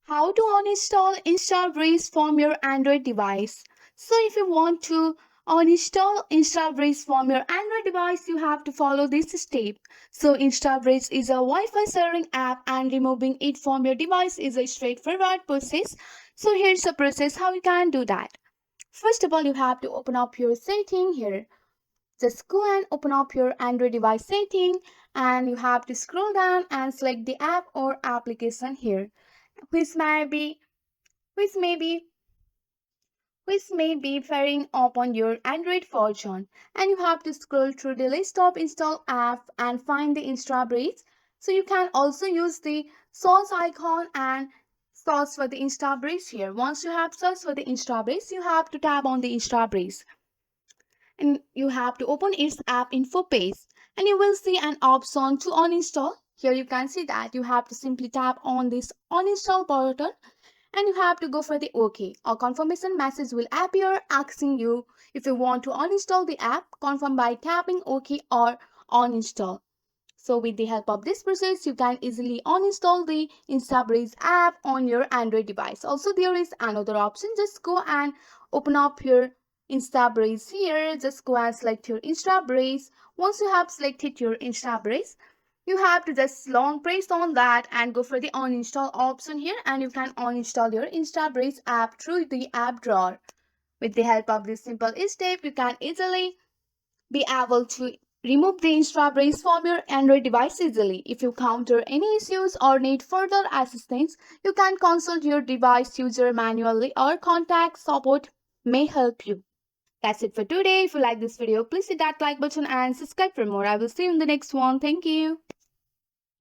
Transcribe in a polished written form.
How to uninstall Instabridge from your Android device. So if you want to uninstall Instabridge from your Android device, you have to follow this step. So Instabridge is a Wi-Fi sharing app and removing it from your device is a straightforward process. So here's the process how you can do that. First of all, you have to open up your setting here. Just go and open up your Android device setting and you have to scroll down and select the app or application here which may be which may be which may be firing up on your Android version. And you have to scroll through the list of install apps and find the Instabridge. So you can also use the search icon and search for the Instabridge here. Once you have searched for the Instabridge, you have to tap on the Instabridge and you have to open its app info page and you will see an option to uninstall. Here you can see that you have to simply tap on this uninstall button and you have to go for the OK. A confirmation message will appear asking you if you want to uninstall the app. Confirm by tapping OK or uninstall. So with the help of this process, you can easily uninstall the Instabridge app on your Android device. Also, there is another option. Just go and open up your Instabridge here. Just go and select your Instabridge. Once you have selected your Instabridge, you have to just long press on that and go for the uninstall option here and you can uninstall your Instabridge app through the app drawer. With the help of this simple step, you can easily be able to remove the Instabridge from your Android device easily. If you encounter any issues or need further assistance, you can consult your device user manually or contact support may help you. That's it for today. If you like this video, please hit that like button and subscribe for more. I will see you in the next one. Thank you.